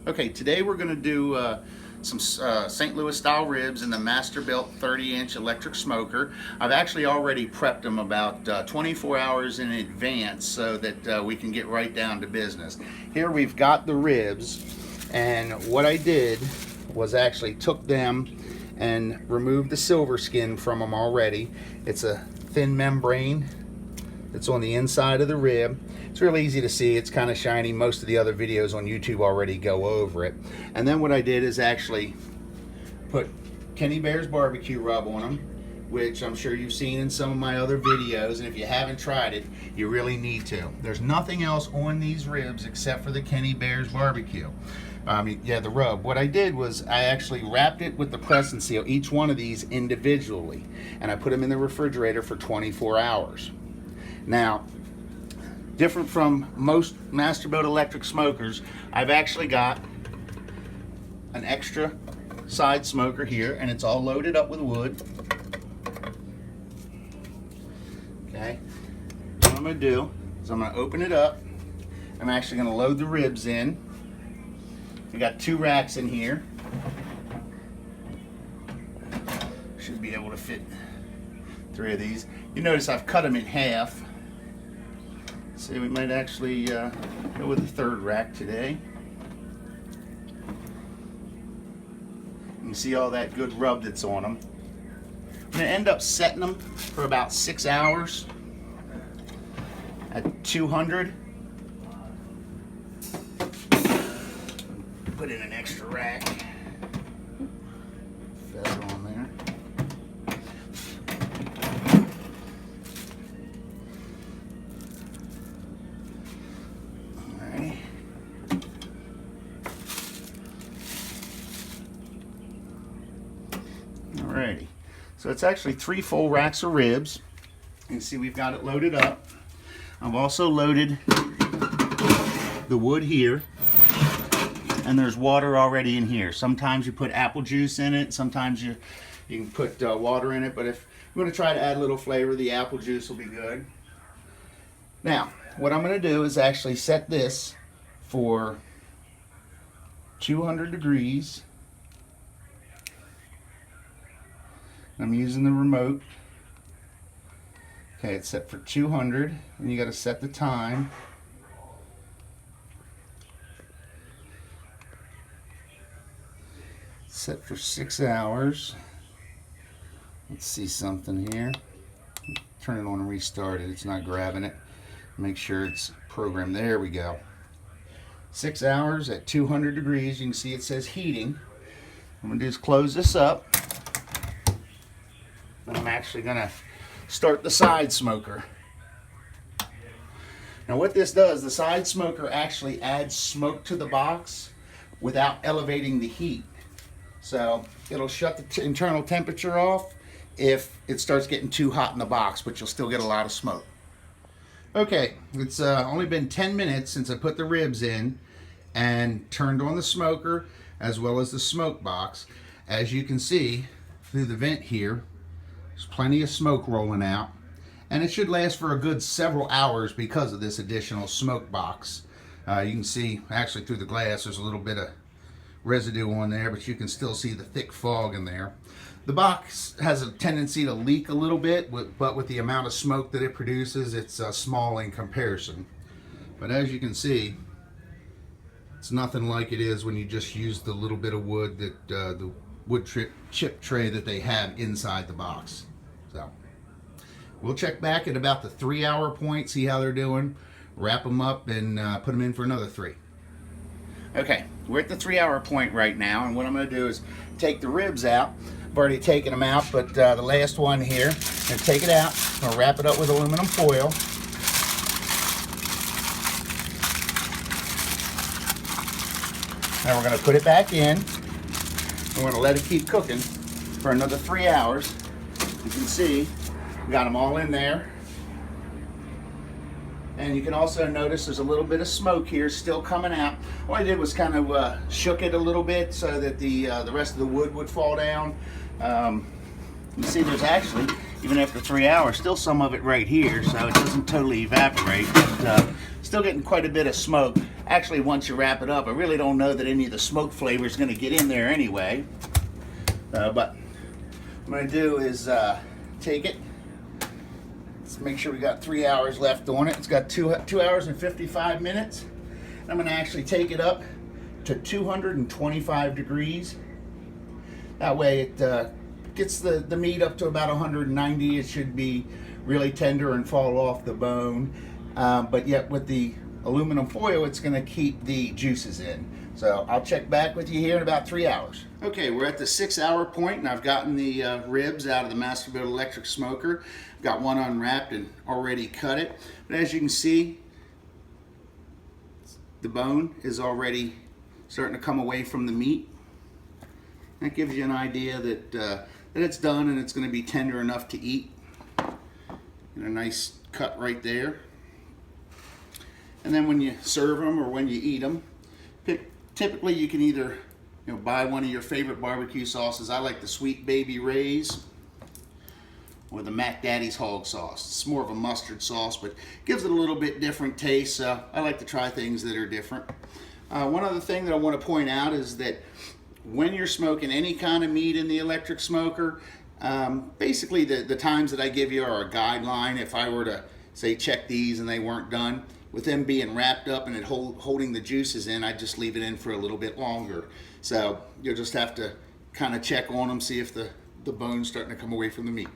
Okay, today we're going to do some St. Louis style ribs in the Masterbuilt 30-inch electric smoker. I've actually already prepped them about 24 hours in advance so that we can get right down to business. Here we've got the ribs, and what I did was actually took them and removed the silver skin from them already. It's a thin membrane that's on the inside of the rib. It's real easy to see. It's kind of shiny. Most of the other videos on YouTube already go over it. And then what I did is actually put Kenny Bear's barbecue rub on them, which I'm sure you've seen in some of my other videos, and if you haven't tried it, you really need to. There's nothing else on these ribs except for the Kenny Bear's barbecue. The rub. What I did was I actually wrapped it with the press and seal, each one of these individually, and I put them in the refrigerator for 24 hours. Now, different from most Masterbuilt electric smokers, I've actually got an extra side smoker here, and it's all loaded up with wood. Okay, what I'm going to do is I'm going to open it up. I'm actually going to load the ribs in. We got 2 racks in here. Should be able to fit 3 of these. You notice I've cut them in half. So we might actually go with the 3rd rack today. You can see all that good rub that's on them. I'm going to end up setting them for about 6 hours at 200. Put in an extra rack. Feather on there. Alrighty, so it's actually 3 full racks of ribs. You can see we've got it loaded up. I've also loaded the wood here, and there's water already in here. Sometimes you put apple juice in it, sometimes you can put water in it, but if you want to try to add a little flavor, the apple juice will be good. Now, what I'm going to do is actually set this for 200 degrees. I'm using the remote. Okay, it's set for 200, and you got to set the time. Set for 6 hours. Let's see something here. Turn it on and restart it. It's not grabbing it. Make sure it's programmed. There we go. 6 hours at 200 degrees. You can see it says heating. What I'm going to do is close this up. And I'm actually going to start the side smoker. Now what this does, the side smoker actually adds smoke to the box without elevating the heat. So it'll shut the internal temperature off if it starts getting too hot in the box, but you'll still get a lot of smoke. Okay, it's only been 10 minutes since I put the ribs in and turned on the smoker as well as the smoke box. As you can see through the vent here, there's plenty of smoke rolling out, and it should last for a good several hours because of this additional smoke box. You can see actually through the glass there's a little bit of residue on there, but you can still see the thick fog in there. The box has a tendency to leak a little bit, but with the amount of smoke that it produces, it's small in comparison. But as you can see, it's nothing like it is when you just use the little bit of wood that the wood chip tray that they have inside the box. So we'll check back at about the 3-hour point, see how they're doing, wrap them up, and put them in for another 3. Okay, we're at the 3-hour point right now, and what I'm going to do is take the ribs out. I've already taken them out, but the last one here, I'm going to take it out. I'm going to wrap it up with aluminum foil. Now we're going to put it back in. We're going to let it keep cooking for another 3 hours. You can see we got them all in there. And you can also notice there's a little bit of smoke here still coming out. What I did was kind of shook it a little bit so that the rest of the wood would fall down. You see there's actually, even after 3 hours, still some of it right here, so it doesn't totally evaporate, but still getting quite a bit of smoke. Actually, once you wrap it up, I really don't know that any of the smoke flavor is going to get in there anyway. But what I'm going to do is take it. Let's make sure we got 3 hours left on it. It's got 2 hours and 55 minutes. And I'm going to actually take it up to 225 degrees. That way it gets the meat up to about 190. It should be really tender and fall off the bone. But yet with the aluminum foil, it's going to keep the juices in. So I'll check back with you here in about 3 hours. Okay, we're at the 6 hour point, and I've gotten the ribs out of the Masterbuilt electric smoker. I've got one unwrapped and already cut it. But as you can see, the bone is already starting to come away from the meat. That gives you an idea that, that it's done and it's going to be tender enough to eat. And a nice cut right there. And then when you serve them or when you eat them, typically you can either buy one of your favorite barbecue sauces. I like the Sweet Baby Ray's or the Mac Daddy's Hog Sauce. It's more of a mustard sauce, but gives it a little bit different taste. I like to try things that are different. One other thing that I want to point out is that when you're smoking any kind of meat in the electric smoker, basically the times that I give you are a guideline. If I were to say check these and they weren't done, with them being wrapped up and it holding the juices in, I just leave it in for a little bit longer. So you'll just have to kind of check on them, see if the bone's starting to come away from the meat.